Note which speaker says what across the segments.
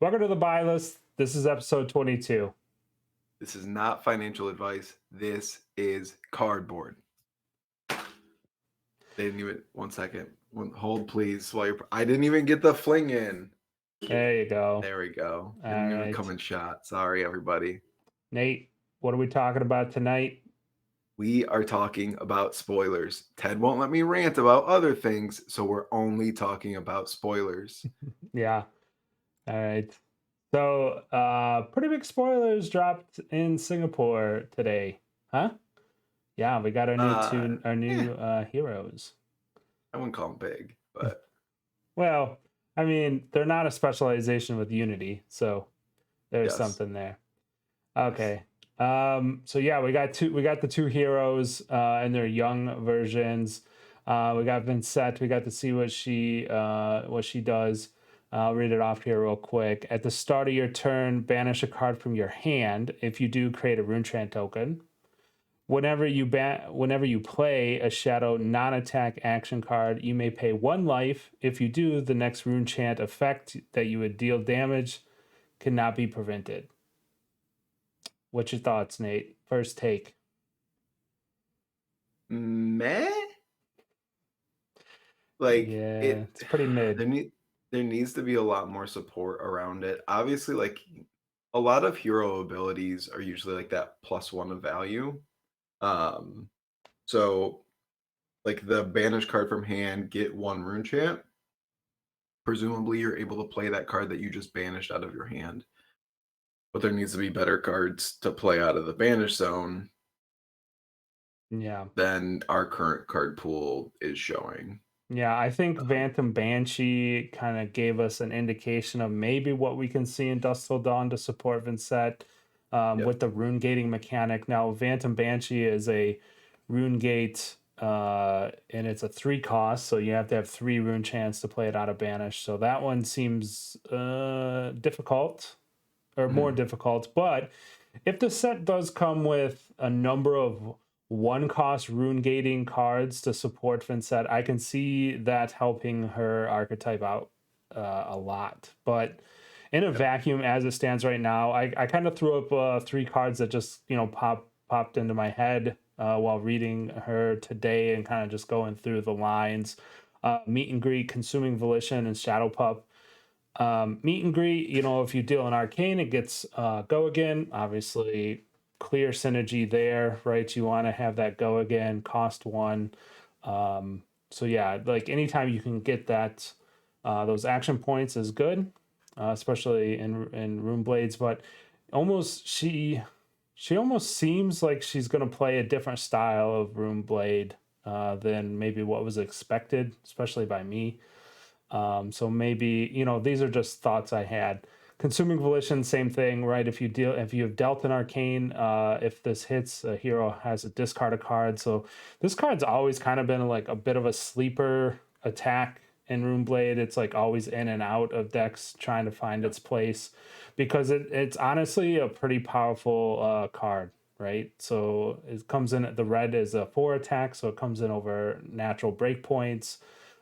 Speaker 1: Welcome to the Buylist. This is episode 22.
Speaker 2: This is not financial advice. This is cardboard. They didn't even, one second. Hold, please. I didn't even get the fling in.
Speaker 1: There you go.
Speaker 2: There we go.
Speaker 1: All
Speaker 2: Didn't even
Speaker 1: right.
Speaker 2: come in shot. Sorry, everybody.
Speaker 1: Nate, what are we talking about tonight?
Speaker 2: We are talking about spoilers. Ted won't let me rant about other things, so we're only talking about spoilers.
Speaker 1: Yeah. All right. So, pretty big spoilers dropped in Singapore today. Huh? Yeah, we got our
Speaker 2: Yeah,
Speaker 1: new heroes.
Speaker 2: I wouldn't call them big, but
Speaker 1: Well, I mean, they're not a specialization with Unity, so there's
Speaker 2: yes.
Speaker 1: something there.
Speaker 2: Yes.
Speaker 1: Okay. So yeah, we got the two heroes and their young versions. We got Vynnset. We got to see what she does. I'll read it off here real quick. At the start of your turn, banish a card from your hand. If you do, create a rune chant token. Whenever you play a shadow non-attack action card, you may pay 1 life. If you do, the next rune chant effect that you would deal damage cannot be prevented. What's your thoughts, Nate? First take.
Speaker 2: Meh? Like
Speaker 1: Yeah,
Speaker 2: it
Speaker 1: it's pretty mid.
Speaker 2: there needs to be a lot more support around it. Obviously, like a lot of hero abilities are usually like that +1 of value. Um, so like the banish card from hand, get 1 rune chant. Presumably you're able to play that card that you just banished out of your hand. But there needs to be better cards to play out of the banish zone
Speaker 1: Yeah.
Speaker 2: than our current card pool is showing.
Speaker 1: Yeah, I think Phantom Banshee kind of gave us an indication of maybe what we can see in Dusk Till Dawn to support Vynnset
Speaker 2: Yep.
Speaker 1: with the rune gating mechanic. Now, Phantom Banshee is a rune gate and it's a 3 cost, so you have to have 3 rune chants to play it out of banish. So that one seems difficult or more
Speaker 2: Mhm.
Speaker 1: difficult. But if the set does come with a number of 1 cost rune gating cards to support Vynnset, I can see that helping her archetype out a lot. But in a
Speaker 2: Yep.
Speaker 1: vacuum, as it stands right now, I kind of threw up 3 cards that just popped into my head while reading her today and kind of just going through the lines. Meet and Greet, Consuming Volition, and Shadow Pup. Meet and Greet, if you deal an arcane, it gets go again. Obviously, clear synergy there, right? You want to have that go again, cost 1. So yeah, like anytime you can get that, those action points is good, especially in Rune Blades. But almost she almost seems like she's gonna play a different style of Rune Blade than maybe what was expected, especially by me. So maybe, these are just thoughts I had. Consuming Volition, same thing, right? If you have dealt an arcane, if this hits, a hero has a discard a card. So this card's always kind of been like a bit of a sleeper attack in Runeblade. It's like always in and out of decks trying to find
Speaker 2: Yep.
Speaker 1: its place because it's honestly a pretty powerful card, right? So it comes in, the red is a 4 attack, so it comes in over natural breakpoints.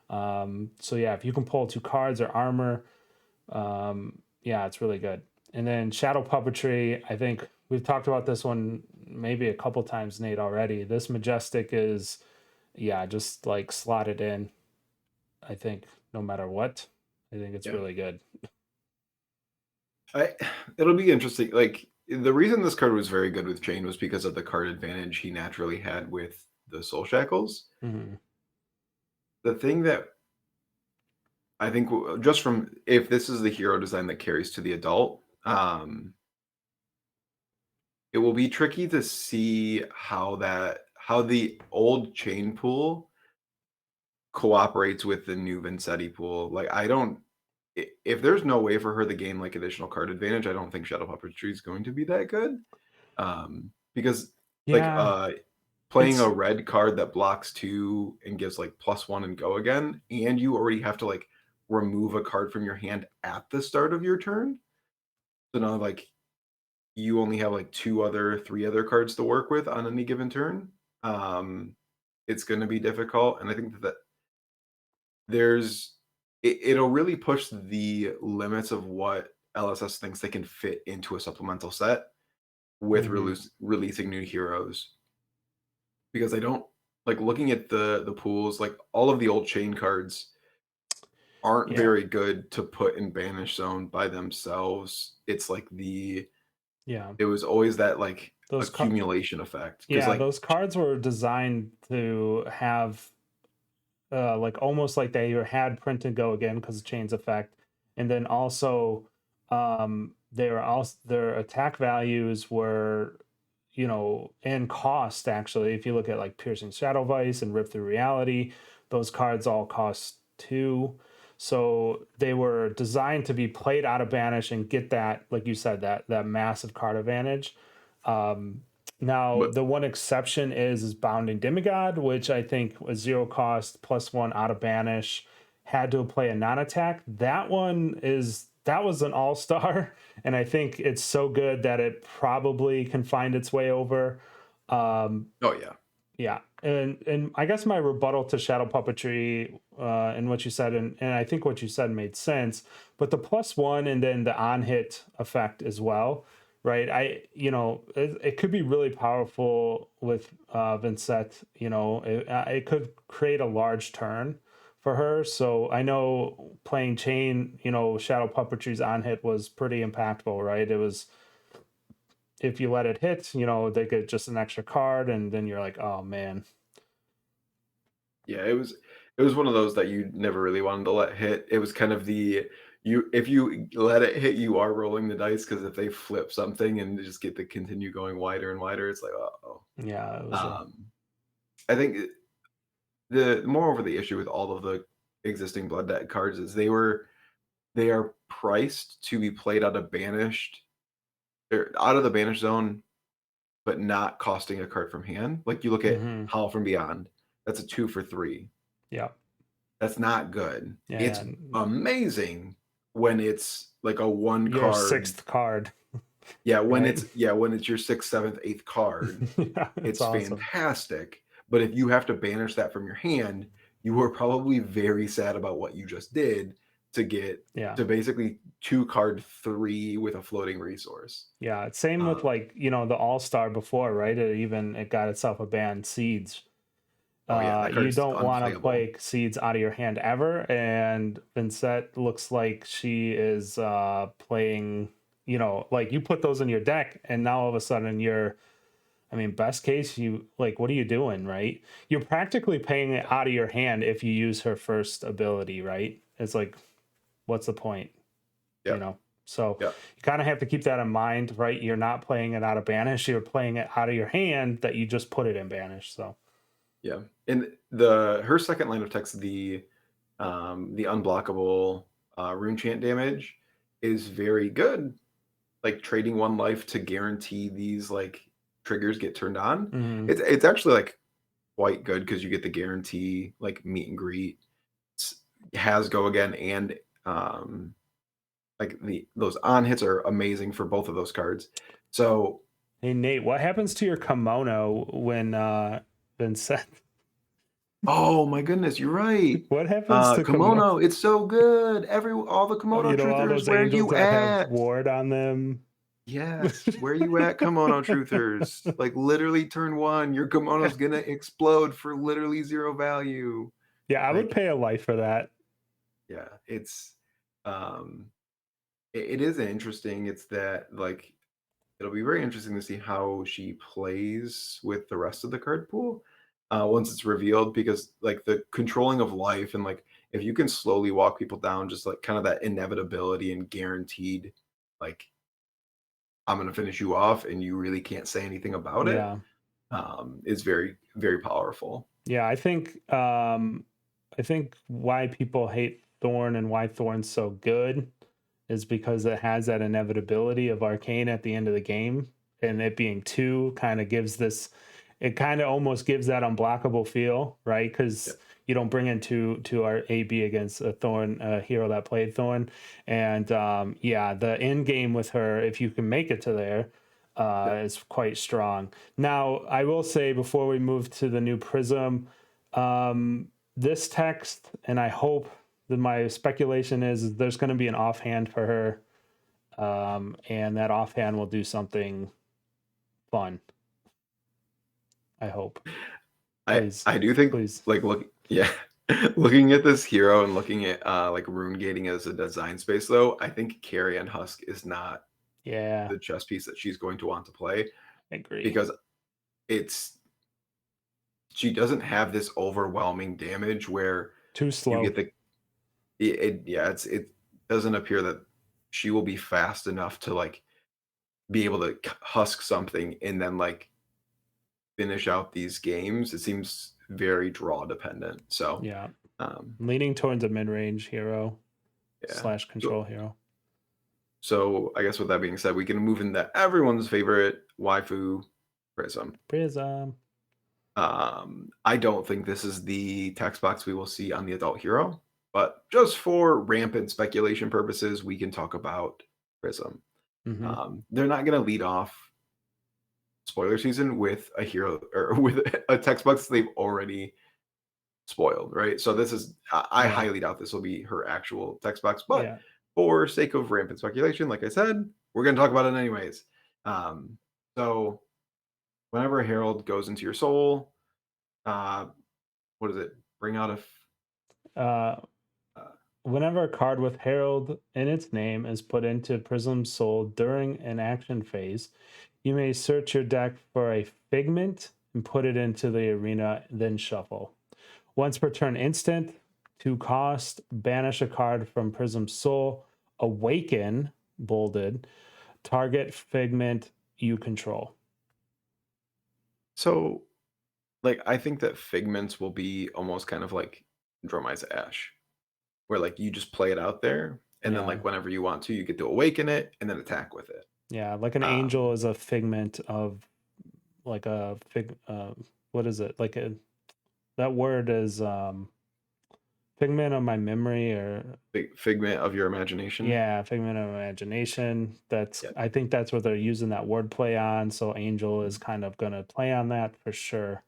Speaker 1: So yeah, if you can pull 2 cards or armor, yeah, it's really good. And then Shadow Puppetry, I think we've talked about this one maybe a couple times, Nate, already. This Majestic is, yeah, just like slotted in. I think no matter what, I think it's
Speaker 2: Yeah.
Speaker 1: really good.
Speaker 2: I It'll be interesting. Like the reason this card was very good with Chain was because of the card advantage he naturally had with the Soul Shackles.
Speaker 1: Hmm.
Speaker 2: The thing that I think just from if this is the hero design that carries to the adult, it will be tricky to see how the old chain pool cooperates with the new Vincetti pool. Like I don't if there's no way for her to gain like additional card advantage, I don't think Shadow Puppetry is going to be that good. Because like
Speaker 1: Yeah,
Speaker 2: playing a
Speaker 1: it's
Speaker 2: red card that blocks 2 and gives like +1 and go again, and you already have to like remove a card from your hand at the start of your turn. So now like you only have like 3 other cards to work with on any given turn. It's going to be difficult, and I think that there's it'll really push the limits of what LSS thinks they can fit into a supplemental set with
Speaker 1: Hmm.
Speaker 2: releasing new heroes because I don't like looking at the pools. Like all of the old chain cards aren't
Speaker 1: Yeah,
Speaker 2: very good to put in banish zone by themselves. It's like
Speaker 1: yeah.
Speaker 2: it was always that like
Speaker 1: Those car-
Speaker 2: accumulation effect because
Speaker 1: yeah,
Speaker 2: like
Speaker 1: those cards were designed to have like almost like they had print and go again because of chains effect, and then also they were also their attack values were, you know, and cost actually. If you look at like piercing shadow vice and rip through reality, those cards all cost two. So they were designed to be played out of banish and get that, like you said, that massive card advantage. um Now,
Speaker 2: but
Speaker 1: the one exception is Bounding Demigod, which I think was zero cost, plus one out of banish, had to play a non-attack. That was an all-star, and I think it's so good that it probably can find its way over. Um,
Speaker 2: oh yeah.
Speaker 1: yeah, and I guess my rebuttal to shadow puppetry, and what you said, and I think what you said made sense, but the plus one and then the on hit effect as well, right? It could be really powerful with Vynnset. You know, it could create a large turn for her. So I know playing chain, you know, shadow puppetry's on hit was pretty impactful, right? It was, if you let it hit, you know, they get just an extra card, and then you're like, oh man.
Speaker 2: Yeah, it was one of those that you never really wanted to let hit. It was kind of the you if you let it hit, you are rolling the dice because if they flip something and just get to continue going wider and wider, it's like, uh-oh.
Speaker 1: Yeah, it was a.
Speaker 2: Um, I think the moreover the issue with all of the existing blood debt cards is they are priced to be played out of banished or out of the banished zone, but not costing a card from hand. Like you look at
Speaker 1: Hmm.
Speaker 2: Howl from Beyond, that's a 2 for 3.
Speaker 1: Yeah,
Speaker 2: That's not good.
Speaker 1: yeah,
Speaker 2: It's
Speaker 1: yeah.
Speaker 2: amazing when it's like a 1
Speaker 1: Your
Speaker 2: card.
Speaker 1: sixth card, right?
Speaker 2: Yeah, when it's your 6th, 7th, 8th card,
Speaker 1: Yeah, it's
Speaker 2: it's
Speaker 1: awesome.
Speaker 2: fantastic. But if you have to banish that from your hand, you are probably very sad about what you just did to get
Speaker 1: Yeah,
Speaker 2: to basically 2 card 3 with a floating resource.
Speaker 1: yeah. Same with,
Speaker 2: Um,
Speaker 1: like, you know, the All Star before, right? It got itself a ban, Seeds.
Speaker 2: oh yeah, that
Speaker 1: You
Speaker 2: card's
Speaker 1: don't want to
Speaker 2: unplayable.
Speaker 1: play Seeds out of your hand ever, and Vincent looks like she is playing. You know, like you put those in your deck, and now all of a sudden you're. I mean, best case, you like, what are you doing, right? You're practically paying it out of your hand if you use her first ability, right? It's like, what's the point, you
Speaker 2: Yep,
Speaker 1: know? So
Speaker 2: yep.
Speaker 1: you kind of have to keep that in mind, right? You're not playing it out of banish, you're playing it out of your hand that you just put it in banish. So,
Speaker 2: Yeah, and the her second line of text, the unblockable rune chant damage is very good. Like trading 1 life to guarantee these like triggers get turned on.
Speaker 1: mhm.
Speaker 2: It's actually like quite good because you get the guarantee like meet and greet has go again and like the those on hits are amazing for both of those cards. So
Speaker 1: Hey, Nate, what happens to your kimono when Vincent?
Speaker 2: oh my goodness, you're right.
Speaker 1: What happens to kimono?
Speaker 2: Kimono, it's so good. Every all the kimono
Speaker 1: You know, all
Speaker 2: truthers,
Speaker 1: those
Speaker 2: where
Speaker 1: angels
Speaker 2: you
Speaker 1: that have
Speaker 2: at?
Speaker 1: ward on them.
Speaker 2: Yes, where you at, kimono truthers? Like literally turn one, your kimono's gonna explode for literally zero value.
Speaker 1: Yeah, I would
Speaker 2: Like,
Speaker 1: pay a life for that.
Speaker 2: yeah, it's um it is interesting. It's that like it'll be very interesting to see how she plays with the rest of the card pool once it's revealed because like the controlling of life and like if you can slowly walk people down just like kind of that inevitability and guaranteed like I'm going to finish you off and you really can't say anything about it
Speaker 1: Yeah.
Speaker 2: is very very powerful.
Speaker 1: Yeah, I think why people hate Thorn and why Thorn's so good is because it has that inevitability of arcane at the end of the game, and it being two kind of gives this, it kind of almost gives that unblockable feel, right?
Speaker 2: Yeah,
Speaker 1: Because you don't bring in two our AB against a Thorn, a hero that played Thorn. And yeah, the end game with her, if you can make it to there,
Speaker 2: yeah.
Speaker 1: is quite strong. Now, I will say before we move to the new Prism, this text, and I hope that my speculation is there's going to be an offhand for her And that offhand will do something fun. I hope. Please,
Speaker 2: I do think
Speaker 1: please.
Speaker 2: like yeah. Looking at this hero and looking at like rune gating as a design space though, I think Carrie Husk is not
Speaker 1: Yeah,
Speaker 2: the chess piece that she's going to want to play
Speaker 1: I agree.
Speaker 2: because it's she doesn't have this overwhelming damage where
Speaker 1: Too
Speaker 2: you
Speaker 1: slow.
Speaker 2: get the yeah, it doesn't appear that she will be fast enough to like be able to husk something and then like finish out these games. It seems very draw dependent. So,
Speaker 1: Yeah.
Speaker 2: um,
Speaker 1: Leaning towards a mid-range hero
Speaker 2: yeah.
Speaker 1: slash
Speaker 2: So,
Speaker 1: control hero.
Speaker 2: so I guess with that being said, we can move into everyone's favorite waifu, Prism.
Speaker 1: Prism.
Speaker 2: I don't think this is the text box we will see on the adult hero, but just for rampant speculation purposes, we can talk about Prism.
Speaker 1: Mm-hmm.
Speaker 2: They're not going to lead off spoiler season with a hero or with a text box they've already spoiled, right? So this is I
Speaker 1: Yeah.
Speaker 2: highly doubt this will be her actual text box, but
Speaker 1: Yeah.
Speaker 2: for sake of rampant speculation, like I said, we're going to talk about it anyways. So whenever Harold goes into your soul, uh, what is it? Bring out a
Speaker 1: Uh,
Speaker 2: uh,
Speaker 1: Whenever a card with Herald in its name is put into Prism's Soul during an action phase, you may search your deck for a figment and put it into the arena, then shuffle. Once per turn instant, 2 cost, banish a card from Prism's Soul, awaken, bolded, target figment you control.
Speaker 2: so like I think that figments will be almost kind of like Dromai's Ash, where like you just play it out there, and then
Speaker 1: Yeah.
Speaker 2: like whenever you want to, you get to awaken it and then attack with it.
Speaker 1: Yeah. Like an
Speaker 2: Um,
Speaker 1: angel is a figment of like a what is it? Like a, that word is figment of my memory, or
Speaker 2: figment of your imagination.
Speaker 1: yeah, figment of imagination. That's,
Speaker 2: Yeah.
Speaker 1: I think that's what they're using that word play on, so angel is kind of going to play on that for sure.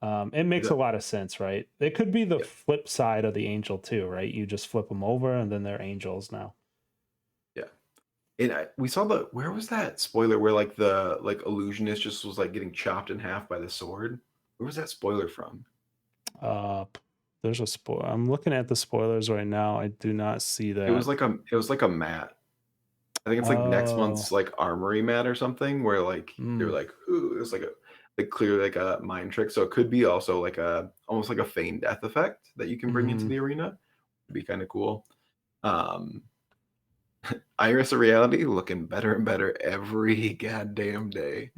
Speaker 1: It makes a
Speaker 2: The-
Speaker 1: lot of sense, right? It could be the
Speaker 2: yeah.
Speaker 1: flip side of the angel too, right? You just flip them over and then they're angels now.
Speaker 2: Yeah. And we saw where was that spoiler where like the like illusionist just was like getting chopped in half by the sword? Where was that spoiler from?
Speaker 1: uh there's a spoil, I'm looking at the spoilers right now, I do not see that.
Speaker 2: It was like a mat. I think it's like next
Speaker 1: Oh.
Speaker 2: month's like armory mat or something where like they're
Speaker 1: Mm,
Speaker 2: like, ooh, it's like a like clearly like a mind trick. So it could be also like a almost like a feigned death effect that you can bring into
Speaker 1: mm-hmm.
Speaker 2: the arena. It'd be kind of cool. Um Iris of Reality looking better and better every goddamn day.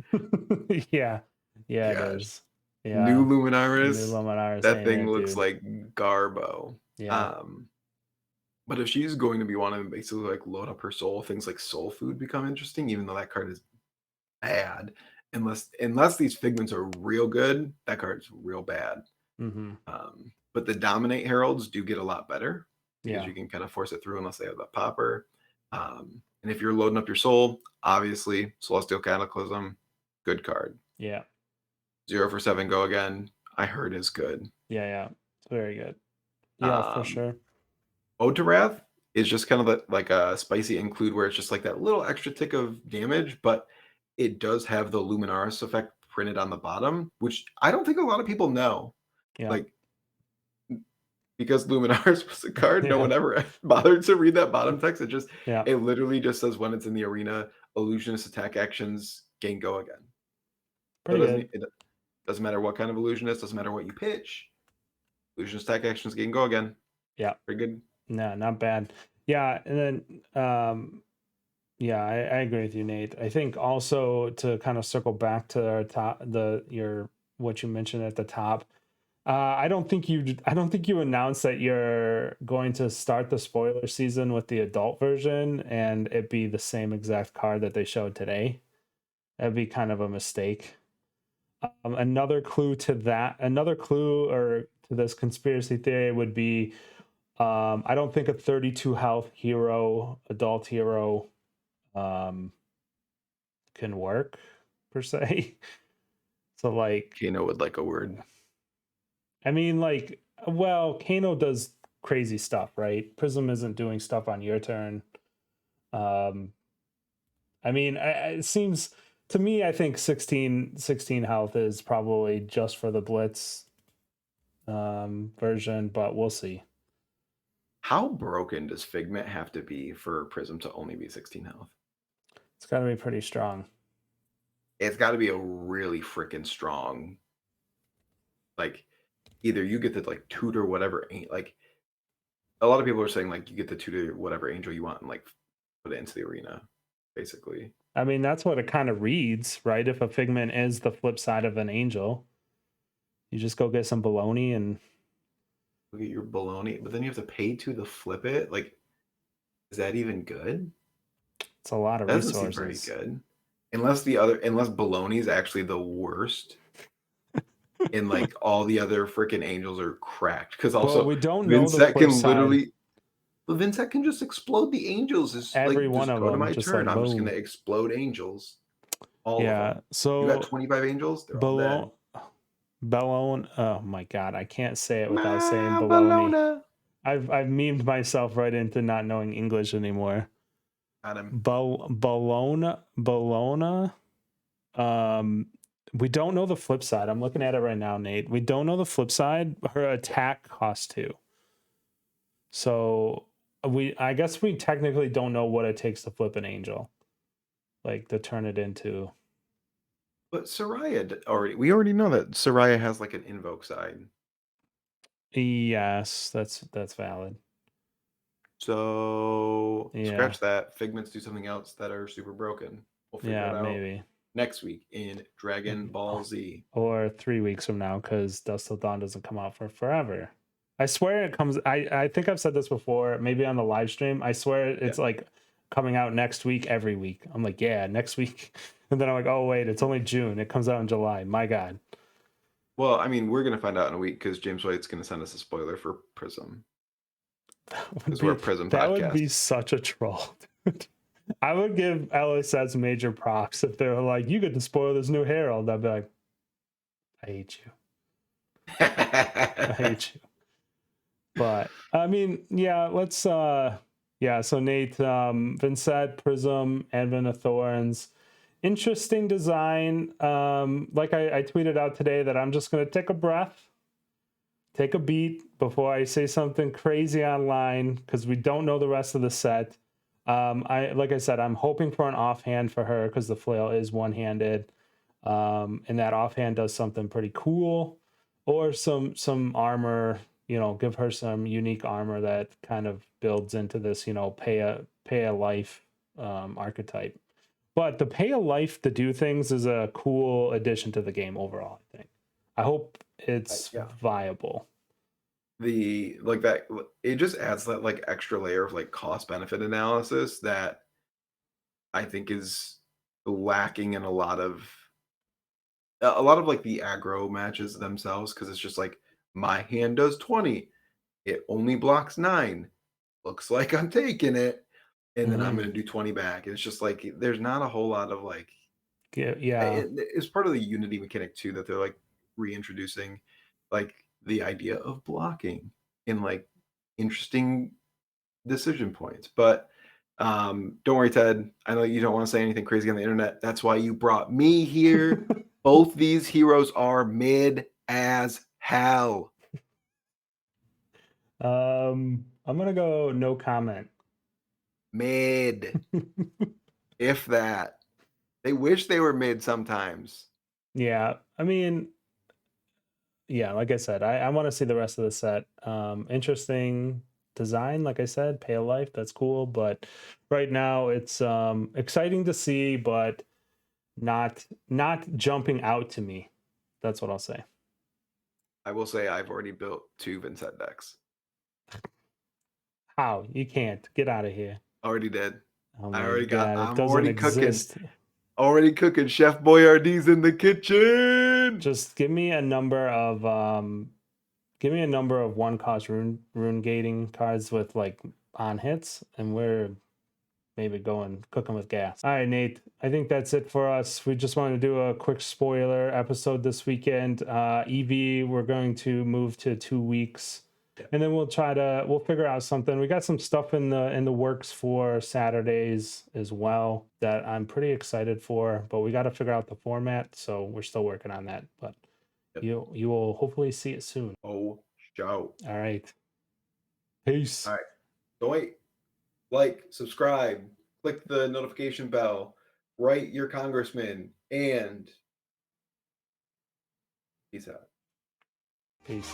Speaker 1: Yeah, yeah, it
Speaker 2: Gosh.
Speaker 1: is.
Speaker 2: New
Speaker 1: Yeah, new
Speaker 2: Luminaris,
Speaker 1: Luminaris
Speaker 2: that
Speaker 1: hanging
Speaker 2: thing
Speaker 1: there,
Speaker 2: looks
Speaker 1: dude.
Speaker 2: like garbo.
Speaker 1: Yeah.
Speaker 2: Um, but if she's going to be wanting to basically like load up her soul, things like soul food become interesting, even though that card is bad. Unless these figments are real good, that card's real bad.
Speaker 1: Mm-hmm.
Speaker 2: But the dominate heralds do get a lot better because
Speaker 1: Yeah.
Speaker 2: you can kind of force it through unless they have the popper. And if you're loading up your soul, obviously Celestial Cataclysm, good card.
Speaker 1: Yeah.
Speaker 2: 0 for 7, go again. I heard is good.
Speaker 1: Yeah. Yeah. It's very good. Yeah, for
Speaker 2: Um,
Speaker 1: sure.
Speaker 2: Ode to Wrath is just kind of like a spicy include where it's just like that little extra tick of damage, but it does have the Luminaris effect printed on the bottom, which I don't think a lot of people know.
Speaker 1: Yeah.
Speaker 2: Like because Luminaris was a card, no
Speaker 1: Yeah.
Speaker 2: one ever bothered to read that bottom text.
Speaker 1: Yeah.
Speaker 2: It literally just says when it's in the arena, illusionist attack actions gain go again. So
Speaker 1: Pretty good.
Speaker 2: it doesn't matter what kind of illusionist, doesn't matter what you pitch. Illusionist attack actions gain go again.
Speaker 1: Yeah.
Speaker 2: Pretty good.
Speaker 1: No, not bad. Yeah. And then yeah, I agree with you, Nate. I think also to kind of circle back to our top, your what you mentioned at the top. I don't think you announced that you're going to start the spoiler season with the adult version and it be the same exact card that they showed today. That'd be kind of a mistake. Another clue or to this conspiracy theory would be, I don't think a 32 health hero, adult hero, um, can work per se. So like,
Speaker 2: Kano would like a word.
Speaker 1: I mean, like, well, Kano does crazy stuff, right? Prism isn't doing stuff on your turn. Um, I mean, it seems to me, I think 16 health is probably just for the Blitz version, but we'll see.
Speaker 2: How broken does Figment have to be for Prism to only be 16 health?
Speaker 1: It's got to be pretty strong.
Speaker 2: It's got to be a really freaking strong, like, either you get the like tutor whatever, like a lot of people are saying like you get the tutor whatever angel you want and like put it into the arena, basically.
Speaker 1: I mean, that's what it kind of reads, right? If a Figment is the flip side of an angel, you just go get some baloney and
Speaker 2: Look at your baloney, but then you have to pay to flip it. Like, is that even good?
Speaker 1: it's a lot of
Speaker 2: That doesn't seem very
Speaker 1: resources.
Speaker 2: good. Unless baloney is actually the worst, and like all the other freaking angels are cracked. Because
Speaker 1: Well,
Speaker 2: also
Speaker 1: we don't know the
Speaker 2: Vynnset
Speaker 1: flip
Speaker 2: can
Speaker 1: side.
Speaker 2: literally, but Vynnset can just explode the angels. It's
Speaker 1: Every
Speaker 2: like
Speaker 1: one
Speaker 2: just
Speaker 1: of
Speaker 2: go to
Speaker 1: them,
Speaker 2: my
Speaker 1: just
Speaker 2: turn.
Speaker 1: like
Speaker 2: I'm just gonna
Speaker 1: boom.
Speaker 2: explode angels, all of
Speaker 1: Yeah.
Speaker 2: them. You got
Speaker 1: So
Speaker 2: 25 angels, they're all dead.
Speaker 1: Balone, Bellone. Oh my god, I can't say it without saying
Speaker 2: Ma
Speaker 1: baloney.
Speaker 2: Bologna.
Speaker 1: I've memed myself right into not knowing English anymore.
Speaker 2: Got him.
Speaker 1: Bologna. Um, we don't know the flip side. I'm looking at it right now, Nate. We don't know the flip side. Her attack costs 2. So I guess we technically don't know what it takes to flip an angel, like to turn it into.
Speaker 2: But we already know that Soraya has like an invoke side.
Speaker 1: Yes, that's valid.
Speaker 2: So
Speaker 1: Yeah,
Speaker 2: scratch that. Figments do something else that are super broken. We'll figure
Speaker 1: yeah,
Speaker 2: it out
Speaker 1: maybe.
Speaker 2: next week in Dragon Ball Z.
Speaker 1: Or 3 weeks from now, because Dust Till Dawn doesn't come out for forever. I swear it comes. I think I've said this before, maybe on the live stream. I swear
Speaker 2: Yeah.
Speaker 1: it's like coming out next week every week. I'm like, yeah, next week, and then I'm like, oh wait, it's only June. It comes out in July. My God.
Speaker 2: Well, I mean, we're gonna find out in a week because James White's gonna send us a spoiler for Prism because we're a Prism
Speaker 1: That would be
Speaker 2: podcast.
Speaker 1: such a troll. Dude. I would give LSS major props if they were like, you get to spoil this new Herald. I'd be like, I hate you. I hate you. But I mean, yeah, let's yeah, so Nate, Vynnset, Prism, Advent of Thorns. Interesting design. Like I tweeted out today that I'm just gonna take a breath, take a beat before I say something crazy online because we don't know the rest of the set. Like I said, I'm hoping for an offhand for her because the flail is one-handed, and that offhand does something pretty cool, or some armor. You know, give her some unique armor that kind of builds into this. You know, pay a life archetype. But the pay a life to do things is a cool addition to the game overall. I think. I hope it's
Speaker 2: Yeah.
Speaker 1: viable.
Speaker 2: The like that it just adds that like extra layer of like cost benefit analysis that I think is lacking in a lot of like the aggro matches themselves because it's just like my hand does 20, it only blocks 9, looks like I'm taking it, and then I'm
Speaker 1: Mm-hmm.
Speaker 2: gonna do 20 back. It's just like there's not a whole lot of like
Speaker 1: Yeah.
Speaker 2: it's part of the unity mechanic too that they're like reintroducing like the idea of blocking in like interesting decision points. But don't worry, Ted. I know you don't want to say anything crazy on the internet. That's why you brought me here. Both these heroes are mid as hell.
Speaker 1: I'm gonna go no comment.
Speaker 2: Mid, if that. They wish they were mid sometimes.
Speaker 1: Yeah, I mean, yeah, like I said, I want to see the rest of the set. Interesting design, like I said, Pale Life, that's cool. But right now it's exciting to see, but not jumping out to me. That's what I'll say.
Speaker 2: I will say I've already built 2 Vynnset decks.
Speaker 1: How? You can't. Get out of here.
Speaker 2: Already did.
Speaker 1: Oh
Speaker 2: I
Speaker 1: my
Speaker 2: already got.
Speaker 1: god, it
Speaker 2: I'm
Speaker 1: doesn't
Speaker 2: already cooking.
Speaker 1: exist.
Speaker 2: Already cooking. Chef Boyardee's in the kitchen.
Speaker 1: Just give me a number of one cost rune gating cards with like on hits, and we're maybe going cooking with gas. All right, Nate. I think that's it for us. We just wanted to do a quick spoiler episode this weekend. EV, we're going to move to 2 weeks
Speaker 2: Yeah.
Speaker 1: and then we'll figure out something. We got some stuff in the works for Saturdays as well that I'm pretty excited for, but we got to figure out the format, so we're still working on that. But
Speaker 2: Yep.
Speaker 1: you will hopefully see it soon.
Speaker 2: Oh, show.
Speaker 1: All right. Peace.
Speaker 2: All right. Don't wait. Like, subscribe, click the notification bell, write your congressman, and peace out.
Speaker 1: Peace.